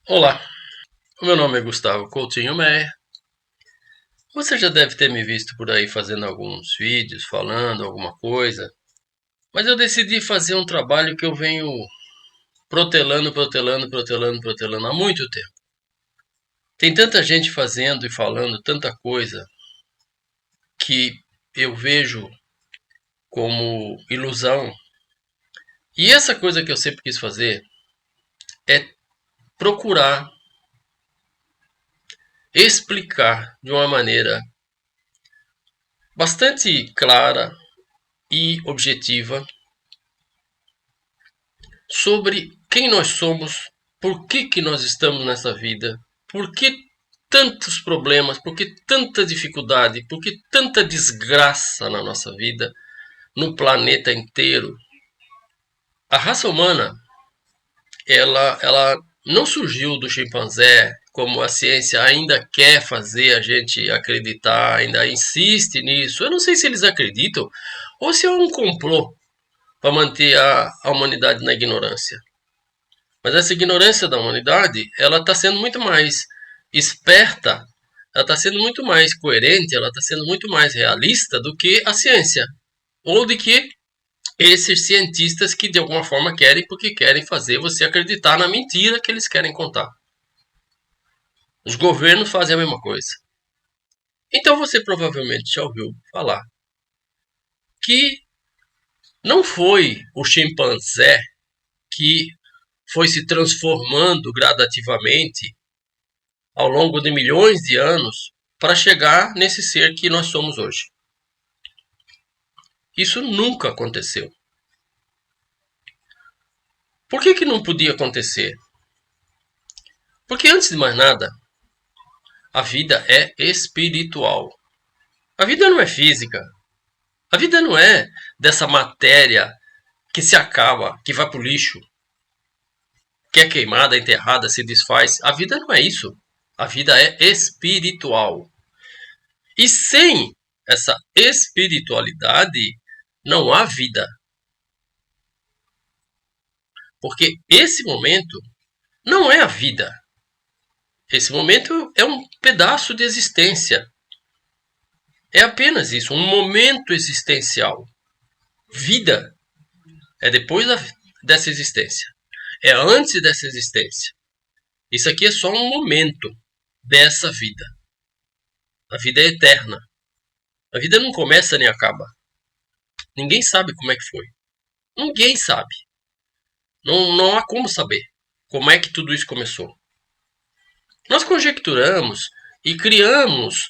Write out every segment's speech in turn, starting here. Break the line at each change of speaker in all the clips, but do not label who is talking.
Olá, o meu nome é Gustavo Coutinho Meyer. Você já deve ter me visto por aí fazendo alguns vídeos, falando alguma coisa, mas eu decidi fazer um trabalho que eu venho protelando há muito tempo. Tem tanta gente fazendo e falando tanta coisa que eu vejo como ilusão. E essa coisa que eu sempre quis fazer é procurar explicar de uma maneira bastante clara e objetiva sobre quem nós somos, por que nós estamos nessa vida, por que tantos problemas, por que tanta dificuldade, por que tanta desgraça na nossa vida, no planeta inteiro. A raça humana, ela não surgiu do chimpanzé, como a ciência ainda quer fazer a gente acreditar, ainda insiste nisso. Eu não sei se eles acreditam ou se é um complô para manter a humanidade na ignorância. Mas essa ignorância da humanidade, ela está sendo muito mais esperta, ela está sendo muito mais coerente, ela está sendo muito mais realista do que a ciência. Ou de que esses cientistas que de alguma forma querem, porque querem fazer você acreditar na mentira que eles querem contar. Os governos fazem a mesma coisa. Então você provavelmente já ouviu falar que não foi o chimpanzé que foi se transformando gradativamente ao longo de milhões de anos para chegar nesse ser que nós somos hoje. Isso nunca aconteceu. Por que não podia acontecer? Porque antes de mais nada, a vida é espiritual. A vida não é física. A vida não é dessa matéria que se acaba, que vai para o lixo, que é queimada, enterrada, se desfaz. A vida não é isso. A vida é espiritual. E sem essa espiritualidade, não há vida. Porque esse momento não é a vida. Esse momento é um pedaço de existência. É apenas isso, um momento existencial. Vida é depois dessa existência. É antes dessa existência. Isso aqui é só um momento dessa vida. A vida é eterna. A vida não começa nem acaba. Ninguém sabe como é que foi. Ninguém sabe. Não há como saber como é que tudo isso começou. Nós conjecturamos e criamos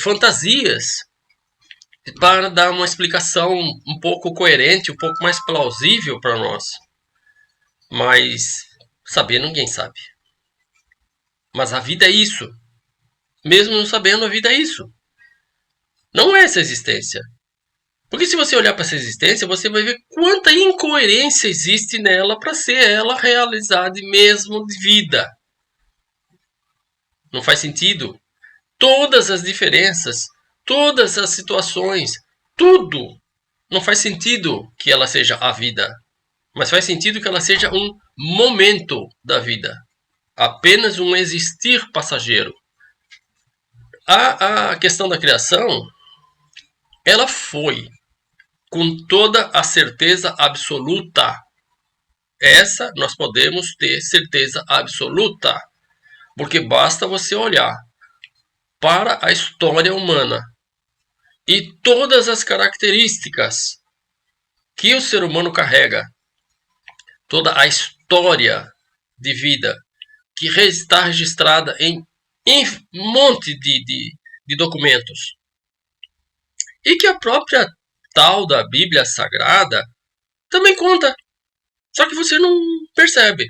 fantasias para dar uma explicação um pouco coerente, um pouco mais plausível para nós. Mas saber ninguém sabe. Mas a vida é isso. Mesmo não sabendo, a vida é isso. Não é essa existência. Porque se você olhar para essa existência, você vai ver quanta incoerência existe nela para ser ela realizada mesmo de vida. Não faz sentido. Todas as diferenças, todas as situações, tudo não faz sentido que ela seja a vida, mas faz sentido que ela seja um momento da vida, apenas um existir passageiro. A questão da criação, ela foi com toda a certeza absoluta. Essa nós podemos ter certeza absoluta, porque basta você olhar para a história humana e todas as características que o ser humano carrega, toda a história de vida que está registrada em um monte de documentos. E que a própria tal da Bíblia Sagrada também conta, só que você não percebe.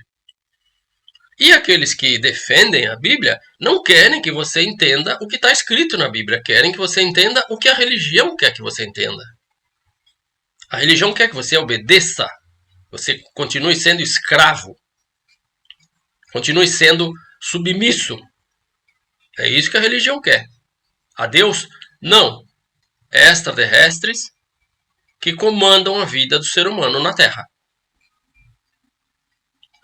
E aqueles que defendem a Bíblia não querem que você entenda o que está escrito na Bíblia, querem que você entenda o que a religião quer que você entenda. A religião quer que você obedeça, você continue sendo escravo, continue sendo submisso. É isso que a religião quer. A Deus, não. Extraterrestres que comandam a vida do ser humano na Terra.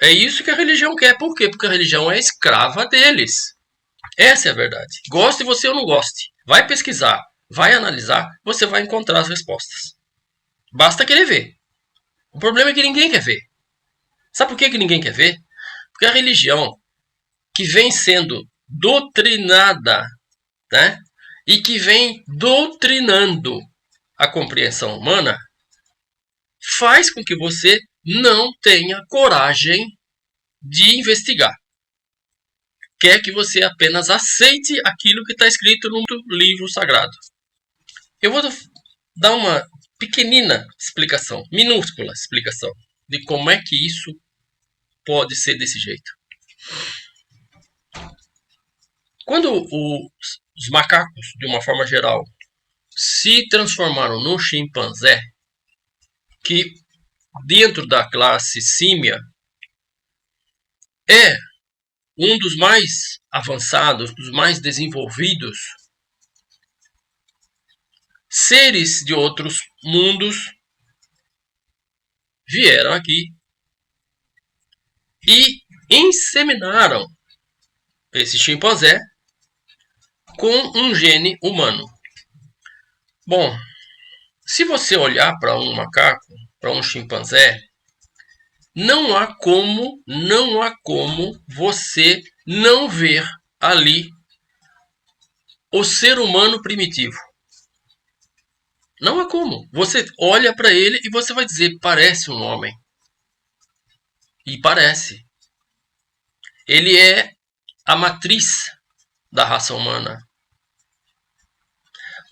É isso que a religião quer. Por quê? Porque a religião é escrava deles. Essa é a verdade. Goste você ou não goste. Vai pesquisar, vai analisar, você vai encontrar as respostas. Basta querer ver. O problema é que ninguém quer ver. Sabe por que ninguém quer ver? Porque a religião que vem sendo doutrinada, né? E que vem doutrinando a compreensão humana, faz com que você não tenha coragem de investigar. Quer que você apenas aceite aquilo que está escrito no livro sagrado. Eu vou dar uma pequenina explicação, minúscula explicação, de como é que isso pode ser desse jeito. Quando os macacos, de uma forma geral, se transformaram num chimpanzé, que dentro da classe símia é um dos mais avançados, dos mais desenvolvidos, seres de outros mundos vieram aqui e inseminaram esse chimpanzé com um gene humano. Bom, se você olhar para um macaco, para um chimpanzé, não há como você não ver ali o ser humano primitivo. Não há como. Você olha para ele e você vai dizer, parece um homem. E parece. Ele é a matriz da raça humana.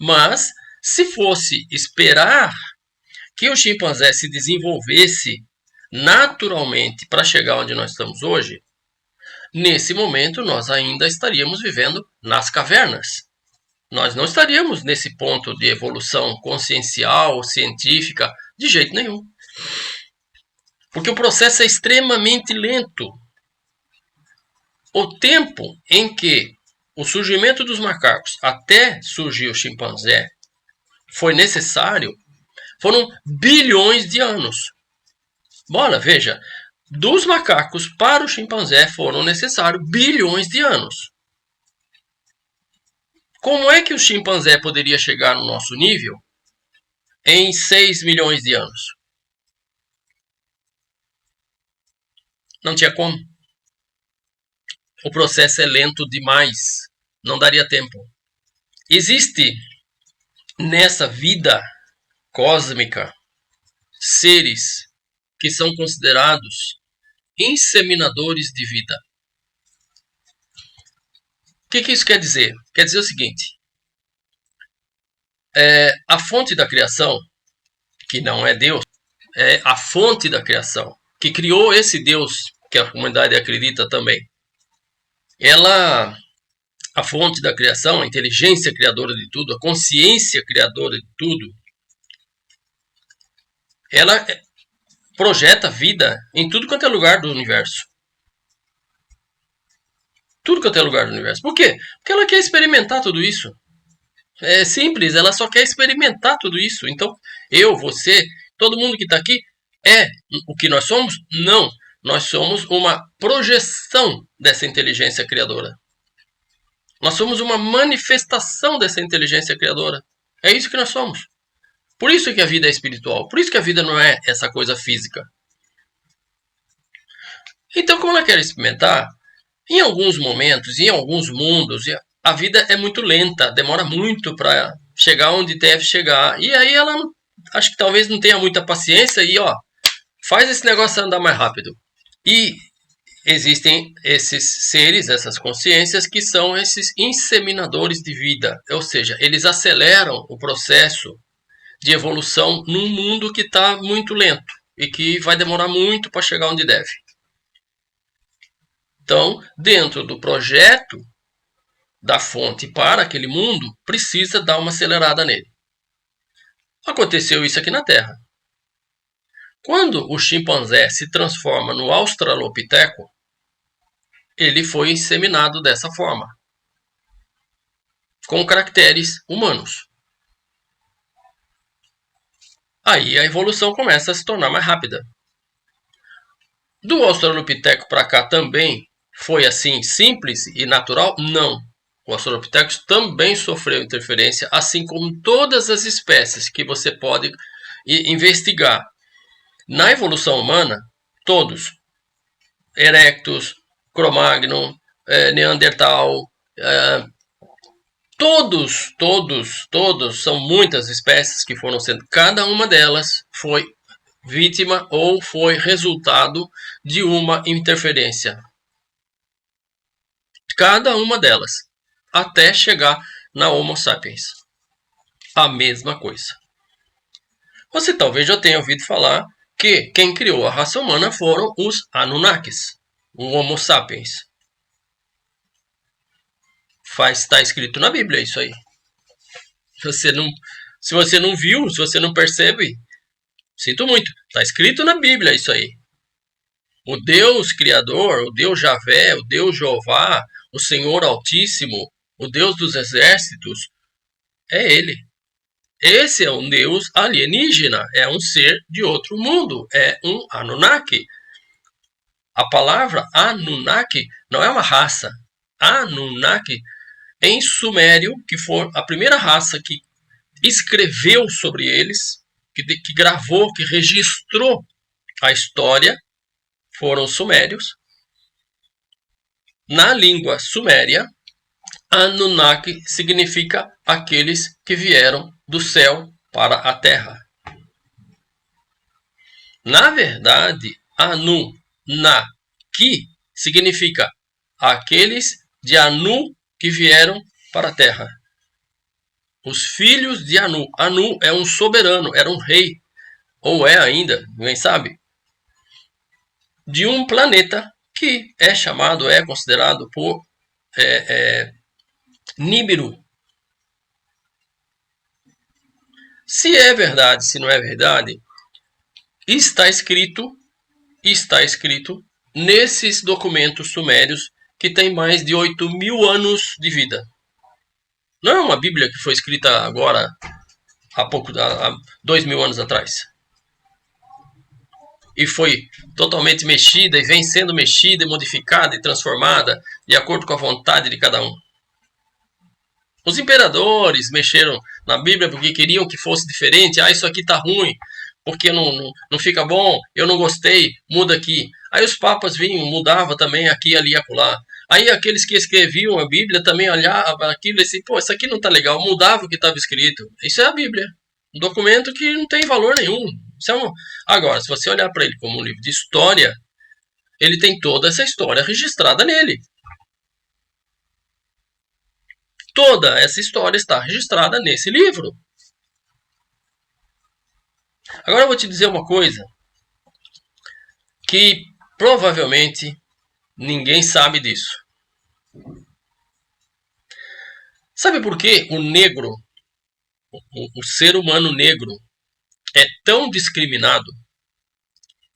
Mas, se fosse esperar que o chimpanzé se desenvolvesse naturalmente para chegar onde nós estamos hoje, nesse momento nós ainda estaríamos vivendo nas cavernas. Nós não estaríamos nesse ponto de evolução consciencial, científica, de jeito nenhum. Porque o processo é extremamente lento. O tempo em que o surgimento dos macacos até surgir o chimpanzé foi necessário, foram bilhões de anos. Bora, veja, dos macacos para o chimpanzé foram necessários bilhões de anos. Como é que o chimpanzé poderia chegar no nosso nível em 6 milhões de anos? Não tinha como. O processo é lento demais. Não daria tempo. Existe nessa vida cósmica seres que são considerados inseminadores de vida. O que isso quer dizer? Quer dizer o seguinte: a fonte da criação, que não é Deus, é a fonte da criação, que criou esse Deus que a comunidade acredita também. A fonte da criação, a inteligência criadora de tudo, a consciência criadora de tudo, ela projeta vida em tudo quanto é lugar do universo. Tudo quanto é lugar do universo. Por quê? Porque ela quer experimentar tudo isso. É simples, ela só quer experimentar tudo isso. Então, eu, você, todo mundo que está aqui é o que nós somos? Não. Nós somos uma projeção dessa inteligência criadora. Nós somos uma manifestação dessa inteligência criadora. É isso que nós somos. Por isso que a vida é espiritual. Por isso que a vida não é essa coisa física. Então, como ela quer experimentar, em alguns momentos, em alguns mundos, a vida é muito lenta, demora muito para chegar onde deve chegar. E aí ela, acho que talvez não tenha muita paciência e, faz esse negócio andar mais rápido. E existem esses seres, essas consciências, que são esses inseminadores de vida. Ou seja, eles aceleram o processo de evolução num mundo que está muito lento e que vai demorar muito para chegar onde deve. Então, dentro do projeto da fonte para aquele mundo, precisa dar uma acelerada nele. Aconteceu isso aqui na Terra. Quando o chimpanzé se transforma no australopiteco, ele foi inseminado dessa forma, com caracteres humanos. Aí a evolução começa a se tornar mais rápida. Do Australopiteco para cá também foi assim simples e natural? Não. O Australopithecus também sofreu interferência, assim como todas as espécies que você pode investigar. Na evolução humana, todos, Erectus, Cro-Magnon, Neandertal, todos, são muitas espécies que foram sendo, cada uma delas foi vítima ou foi resultado de uma interferência. Cada uma delas, até chegar na Homo sapiens. A mesma coisa. Você talvez já tenha ouvido falar que quem criou a raça humana foram os Anunnakis, o Homo sapiens. Está escrito na Bíblia isso aí. Se você não viu, se você não percebe, sinto muito. Está escrito na Bíblia isso aí. O Deus Criador, o Deus Javé, o Deus Jeová, o Senhor Altíssimo, o Deus dos Exércitos, é Ele. Esse é um Deus alienígena, é um ser de outro mundo, é um Anunnaki. A palavra Anunnaki não é uma raça. Anunnaki, em sumério, que foi a primeira raça que escreveu sobre eles, que gravou, que registrou a história, foram os sumérios. Na língua suméria, Anunnaki significa aqueles que vieram do céu para a terra. Na verdade, Anunnaki significa aqueles de Anu que vieram para a terra. Os filhos de Anu. Anu é um soberano, era um rei, ou é ainda, ninguém sabe, de um planeta que é chamado, é considerado por Nibiru. Se é verdade, se não é verdade, está escrito nesses documentos sumérios que tem mais de 8.000 anos de vida. Não é uma Bíblia que foi escrita agora, há 2.000 anos atrás. E foi totalmente mexida, e vem sendo mexida, e modificada, e transformada, de acordo com a vontade de cada um. Os imperadores mexeram na Bíblia porque queriam que fosse diferente. Isso aqui tá ruim, porque não fica bom, eu não gostei, muda aqui. Aí os papas vinham, mudava também aqui, ali e acolá. Aí aqueles que escreviam a Bíblia também olhavam aquilo e assim, isso aqui não tá legal, mudava o que estava escrito. Isso é a Bíblia, um documento que não tem valor nenhum. Agora, se você olhar para ele como um livro de história, ele tem toda essa história registrada nele. Toda essa história está registrada nesse livro. Agora eu vou te dizer uma coisa que provavelmente ninguém sabe disso. Sabe por que o negro, o ser humano negro, é tão discriminado?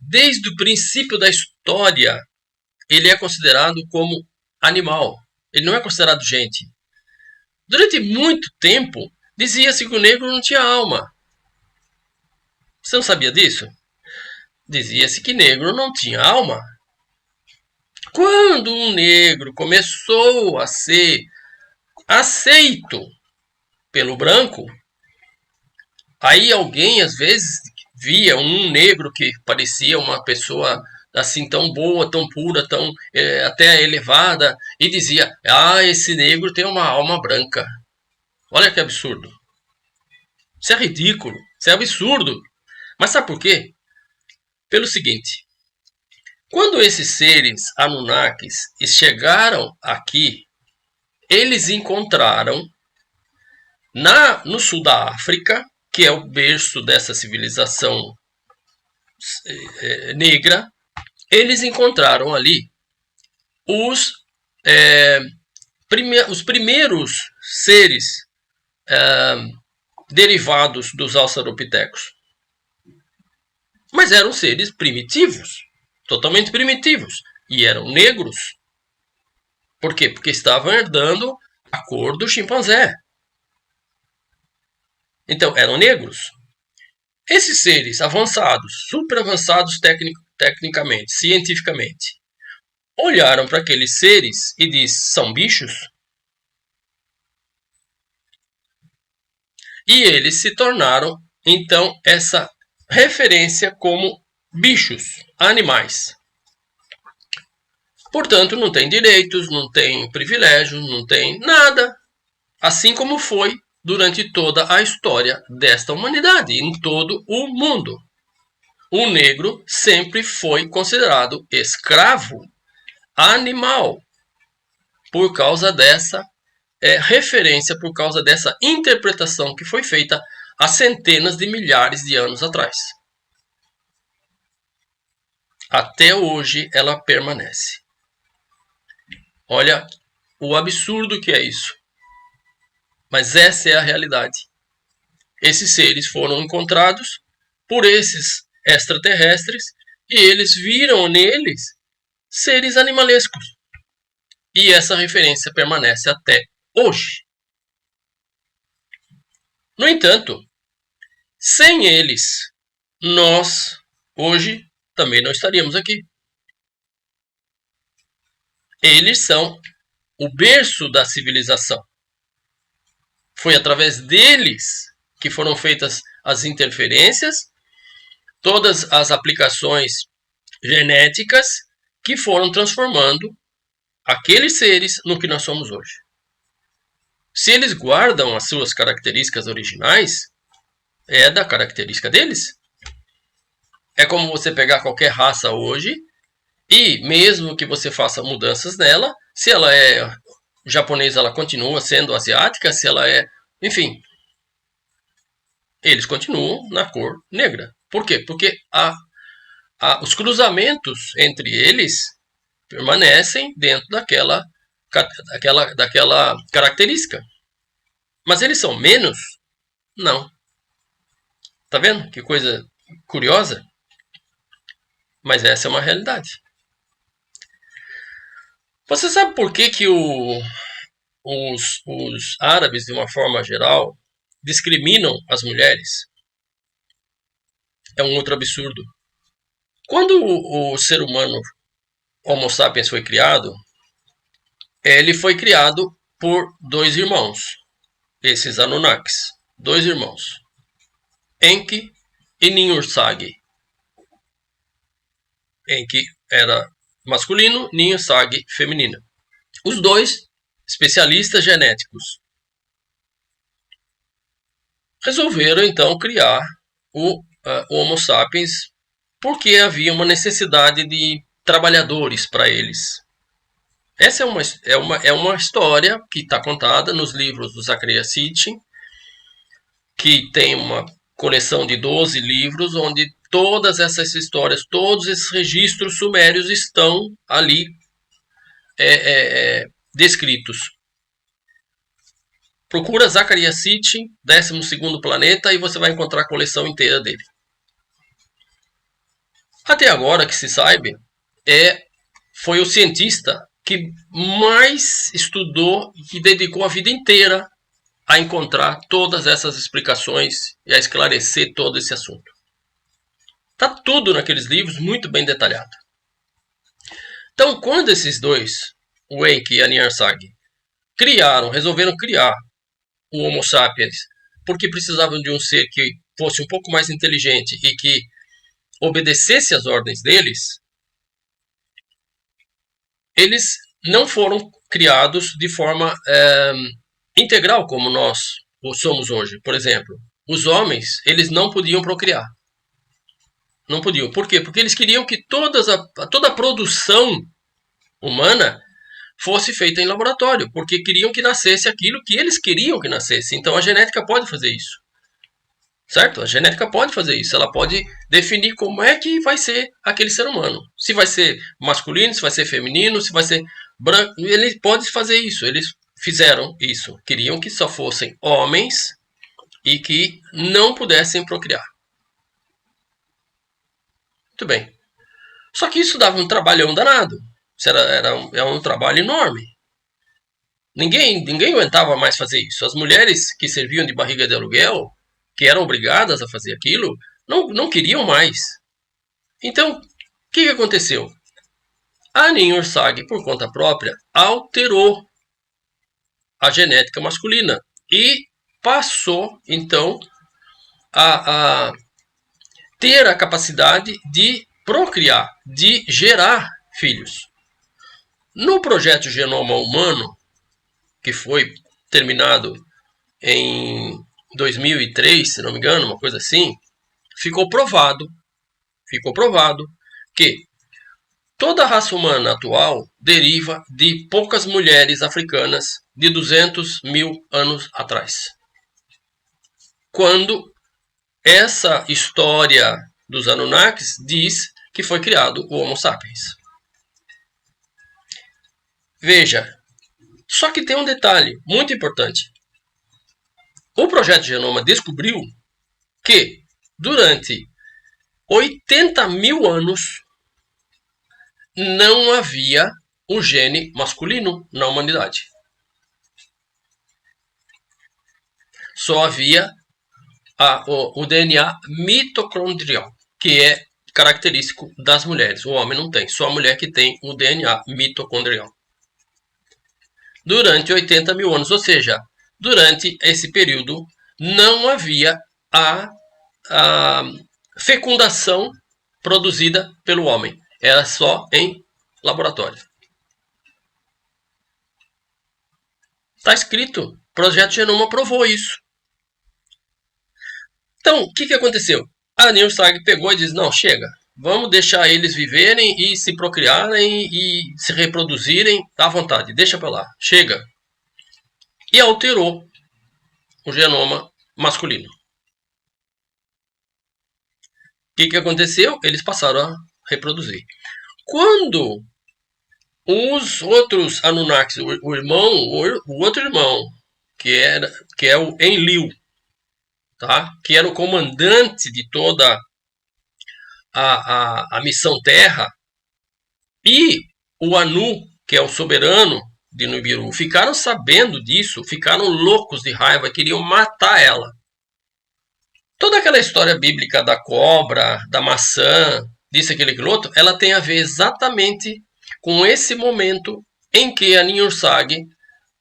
Desde o princípio da história, ele é considerado como animal. Ele não é considerado gente. Durante muito tempo, dizia-se que o negro não tinha alma. Você não sabia disso? Dizia-se que negro não tinha alma. Quando um negro começou a ser aceito pelo branco, aí alguém às vezes via um negro que parecia uma pessoa assim tão boa, tão pura, tão até elevada, e dizia: esse negro tem uma alma branca. Olha que absurdo. Isso é ridículo, isso é absurdo. Mas sabe por quê? Pelo seguinte: quando esses seres Anunnakis chegaram aqui, eles encontraram no sul da África, que é o berço dessa civilização negra, eles encontraram ali os primeiros seres derivados dos Australopithecus. Mas eram seres primitivos, totalmente primitivos, e eram negros. Por quê? Porque estavam herdando a cor do chimpanzé. Então, eram negros. Esses seres avançados, super avançados tecnicamente, cientificamente, olharam para aqueles seres e disse, são bichos? E eles se tornaram, então, essa referência como bichos, animais. Portanto, não tem direitos, não tem privilégios, não tem nada. Assim como foi durante toda a história desta humanidade, em todo o mundo. O negro sempre foi considerado escravo, animal, por causa dessa referência, por causa dessa interpretação que foi feita há centenas de milhares de anos atrás. Até hoje ela permanece. Olha o absurdo que é isso. Mas essa é a realidade. Esses seres foram encontrados por esses extraterrestres e eles viram neles seres animalescos. E essa referência permanece até hoje. No entanto, sem eles, nós hoje também não estaríamos aqui. Eles são o berço da civilização. Foi através deles que foram feitas as interferências, todas as aplicações genéticas que foram transformando aqueles seres no que nós somos hoje. Se eles guardam as suas características originais, é da característica deles. É como você pegar qualquer raça hoje e mesmo que você faça mudanças nela, se ela é japonesa, ela continua sendo asiática, se ela é... Enfim, eles continuam na cor negra. Por quê? Porque os cruzamentos entre eles permanecem dentro daquela característica. Mas eles são menos? Não. Tá vendo? Que coisa curiosa? Mas essa é uma realidade. Você sabe por que, os árabes, de uma forma geral, discriminam as mulheres? É um outro absurdo. Quando o ser humano Homo sapiens foi criado, ele foi criado por dois irmãos, esses Anunnakis, dois irmãos, Enki e Ninhursag. Enki era masculino, Ninhursag feminino. Os dois especialistas genéticos resolveram então criar o Homo sapiens porque havia uma necessidade de trabalhadores para eles. Essa é uma história que está contada nos livros do Zecharia Sitchin, que tem uma coleção de 12 livros, onde todas essas histórias, todos esses registros sumérios estão ali descritos. Procura Zecharia Sitchin, 12º planeta, e você vai encontrar a coleção inteira dele. Até agora, que se saiba, foi o cientista que mais estudou e que dedicou a vida inteira a encontrar todas essas explicações e a esclarecer todo esse assunto. Está tudo naqueles livros muito bem detalhado. Então, quando esses dois, o Enki e a Ninhursag, resolveram criar o Homo sapiens, porque precisavam de um ser que fosse um pouco mais inteligente e que obedecesse às ordens deles, eles não foram criados de forma integral como nós somos hoje. Por exemplo, os homens, eles não podiam procriar. Não podiam. Por quê? Porque eles queriam que toda a produção humana fosse feita em laboratório, porque queriam que nascesse aquilo que eles queriam que nascesse. Então a genética pode fazer isso. Certo? A genética pode fazer isso. Ela pode definir como é que vai ser aquele ser humano. Se vai ser masculino, se vai ser feminino, se vai ser branco. Ele pode fazer isso. Eles fizeram isso. Queriam que só fossem homens e que não pudessem procriar. Muito bem. Só que isso dava um trabalhão danado. Era um trabalho enorme. Ninguém aguentava mais fazer isso. As mulheres que serviam de barriga de aluguel, que eram obrigadas a fazer aquilo, não queriam mais. Então, que aconteceu? A Ninhursag, por conta própria, alterou a genética masculina e passou, então, a ter a capacidade de procriar, de gerar filhos. No projeto Genoma Humano, que foi terminado em 2003, se não me engano, uma coisa assim, ficou provado que toda a raça humana atual deriva de poucas mulheres africanas de 200 mil anos atrás. Quando essa história dos Anunnakis diz que foi criado o Homo sapiens. Veja, só que tem um detalhe muito importante. O Projeto Genoma descobriu que durante 80 mil anos não havia o gene masculino na humanidade. Só havia o DNA mitocondrial, que é característico das mulheres. O homem não tem, só a mulher que tem o DNA mitocondrial. Durante 80 mil anos, ou seja, durante esse período, não havia a fecundação produzida pelo homem. Era só em laboratório. Está escrito. O Projeto Genoma provou isso. Então, o que aconteceu? A Neil Sag pegou e disse, não, chega. Vamos deixar eles viverem e se procriarem e se reproduzirem à vontade. Deixa para lá. Chega. E alterou o genoma masculino. O que aconteceu? Eles passaram a reproduzir. Quando os outros Anunnakis, o outro irmão, que é o Enlil, tá? Que era o comandante de toda a missão Terra, e o Anu, que é o soberano de Nibiru, ficaram sabendo disso, ficaram loucos de raiva, queriam matar ela. Toda aquela história bíblica da cobra, da maçã, disso, aquele, aquilo outro, ela tem a ver exatamente com esse momento em que a Ninhursag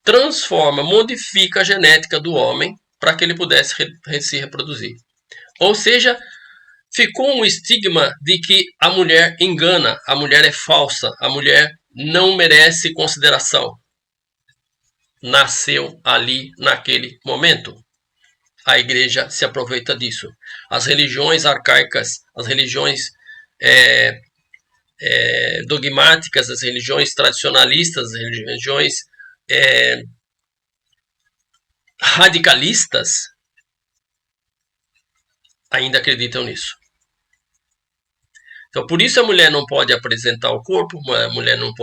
transforma, modifica a genética do homem para que ele pudesse se reproduzir. Ou seja, ficou um estigma de que a mulher engana, a mulher é falsa, a mulher não merece consideração. Nasceu ali naquele momento. A igreja se aproveita disso. As religiões arcaicas, as religiões dogmáticas, as religiões tradicionalistas, as religiões radicalistas ainda acreditam nisso. Então, por isso a mulher não pode apresentar o corpo, a mulher não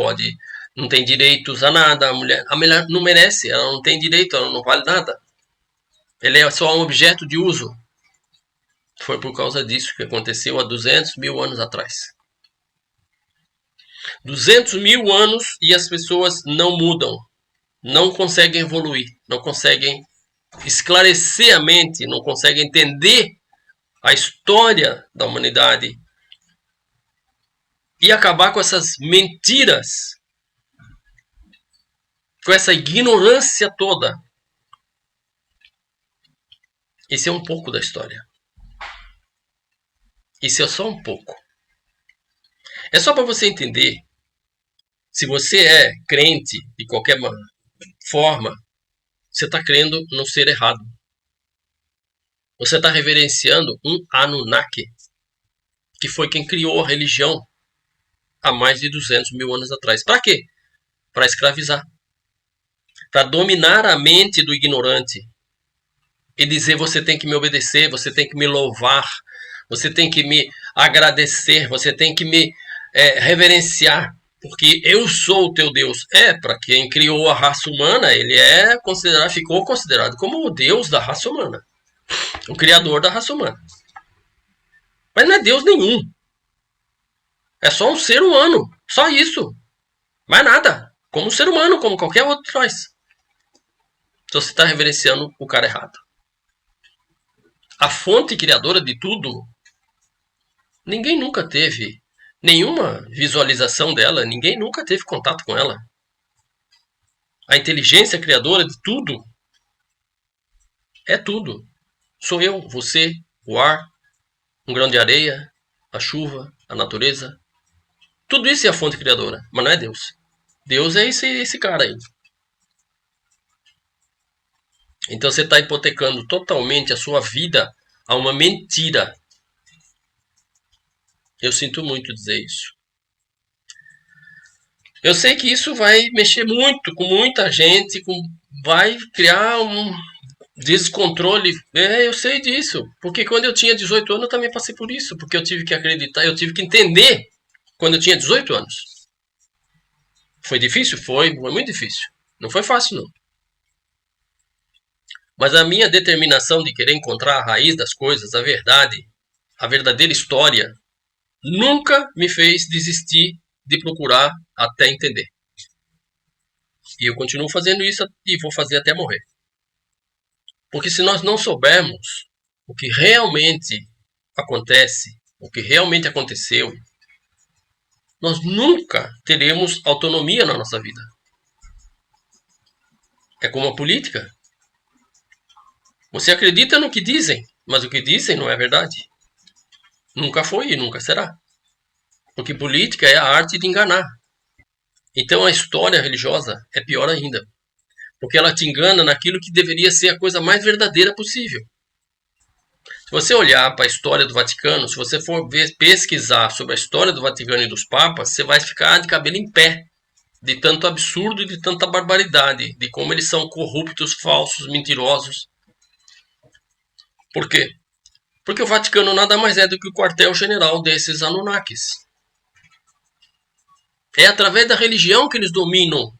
tem direitos a nada, a mulher não merece, ela não tem direito, ela não vale nada. Ela é só um objeto de uso. Foi por causa disso que aconteceu há 200 mil anos atrás. 200 mil anos e as pessoas não mudam, não conseguem evoluir, não conseguem esclarecer a mente, não conseguem entender a história da humanidade e acabar com essas mentiras, com essa ignorância toda. Esse é um pouco da história. Isso é só um pouco. É só para você entender. Se você é crente de qualquer forma, você está crendo no ser errado. Você está reverenciando um Anunnaki, que foi quem criou a religião há mais de 200 mil anos atrás. Para quê? Para escravizar. Para dominar a mente do ignorante. E dizer, você tem que me obedecer, você tem que me louvar, você tem que me agradecer, você tem que me reverenciar, porque eu sou o teu Deus. Para quem criou a raça humana, ele ficou considerado como o Deus da raça humana, o criador da raça humana. Mas não é Deus nenhum. É só um ser humano, só isso. Mais nada. Como um ser humano, como qualquer outro de nós. Então você está reverenciando o cara errado. A fonte criadora de tudo, ninguém nunca teve Nenhuma visualização dela, ninguém nunca teve contato com ela. A inteligência criadora de tudo é tudo. Sou eu, você, o ar, um grão de areia, a chuva, a natureza. Tudo isso é a fonte criadora, mas não é Deus. Deus é esse cara aí. Então você está hipotecando totalmente a sua vida a uma mentira. Eu sinto muito dizer isso. Eu sei que isso vai mexer muito com muita gente, vai criar um descontrole. Eu sei disso. Porque quando eu tinha 18 anos eu também passei por isso. Porque eu tive que acreditar, eu tive que entender quando eu tinha 18 anos. Foi difícil? Foi muito difícil. Não foi fácil, não. Mas a minha determinação de querer encontrar a raiz das coisas, a verdade, a verdadeira história, nunca me fez desistir de procurar até entender. E eu continuo fazendo isso e vou fazer até morrer. Porque se nós não soubermos o que realmente acontece, o que realmente aconteceu, nós nunca teremos autonomia na nossa vida. É como a política. Você acredita no que dizem, mas o que dizem não é verdade. Nunca foi e nunca será. Porque política é a arte de enganar. Então a história religiosa é pior ainda. Porque ela te engana naquilo que deveria ser a coisa mais verdadeira possível. Se você olhar para a história do Vaticano, se você for pesquisar sobre a história do Vaticano e dos papas, você vai ficar de cabelo em pé. De tanto absurdo e de tanta barbaridade. De como eles são corruptos, falsos, mentirosos. Por quê? Porque o Vaticano nada mais é do que o quartel-general desses Anunnakis. É através da religião que eles dominam.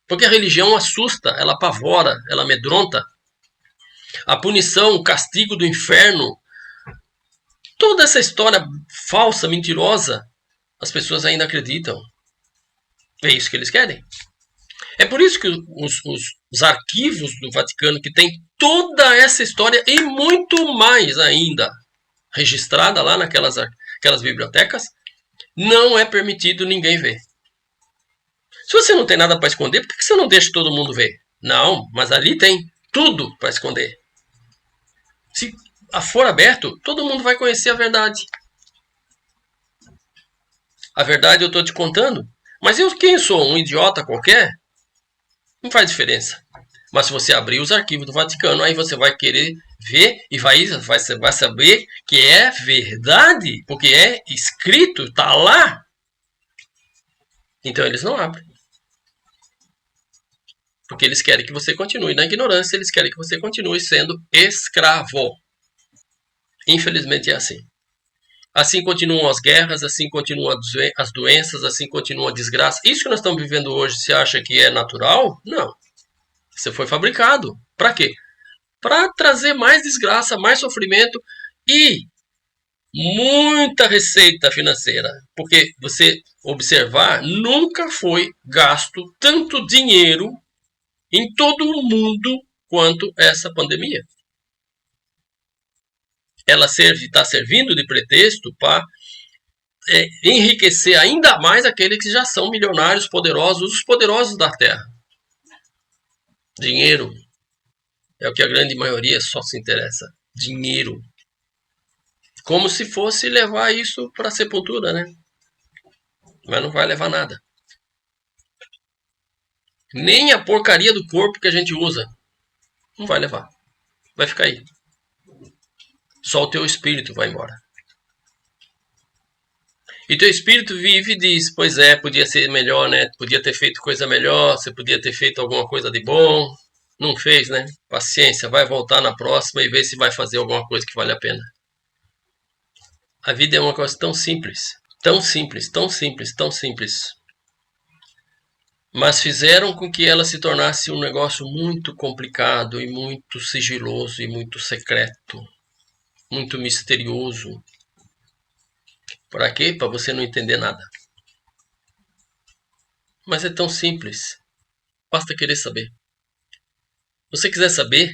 Porque a religião assusta, ela apavora, ela amedronta. A punição, o castigo do inferno, toda essa história falsa, mentirosa, as pessoas ainda acreditam. É isso que eles querem. É por isso que os arquivos do Vaticano, que tem toda essa história e muito mais ainda registrada lá naquelas bibliotecas, não é permitido ninguém ver. Se você não tem nada para esconder, por que você não deixa todo mundo ver? Não, mas ali tem tudo para esconder. Se for aberto, todo mundo vai conhecer a verdade. A verdade eu estou te contando. Mas eu quem sou? Um idiota qualquer? Não faz diferença. Mas se você abrir os arquivos do Vaticano, aí você vai querer ver e vai saber que é verdade, porque é escrito, está lá. Então eles não abrem. Porque eles querem que você continue na ignorância, eles querem que você continue sendo escravo. Infelizmente é assim. Assim continuam as guerras, assim continuam as doenças, assim continua a desgraça. Isso que nós estamos vivendo hoje, você acha que é natural? Não. Isso foi fabricado. Para quê? Para trazer mais desgraça, mais sofrimento e muita receita financeira. Porque você observar, nunca foi gasto tanto dinheiro em todo o mundo quanto essa pandemia. Ela está servindo de pretexto para enriquecer ainda mais aqueles que já são milionários, poderosos, os poderosos da Terra. Dinheiro é o que a grande maioria só se interessa. Dinheiro. Como se fosse levar isso para a sepultura, né? Mas não vai levar nada. Nem a porcaria do corpo que a gente usa. Não vai levar. Vai ficar aí. Só o teu espírito vai embora. E teu espírito vive e diz, pois é, podia ser melhor, né? Podia ter feito coisa melhor, você podia ter feito alguma coisa de bom. Não fez, né? Paciência, vai voltar na próxima e ver se vai fazer alguma coisa que vale a pena. A vida é uma coisa tão simples. Tão simples, tão simples, tão simples. Mas fizeram com que ela se tornasse um negócio muito complicado e muito sigiloso e muito secreto. Muito misterioso. Para quê? Para você não entender nada. Mas é tão simples. Basta querer saber. Se você quiser saber,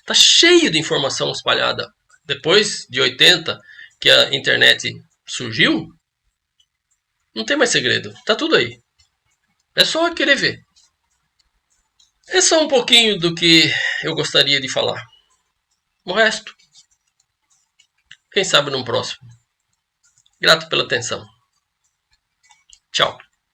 tá cheio de informação espalhada. Depois de 80, que a internet surgiu, Não tem mais segredo. Tá tudo aí. É só querer ver. É só um pouquinho do que eu gostaria de falar. O resto, quem sabe num próximo. Grato pela atenção. Tchau.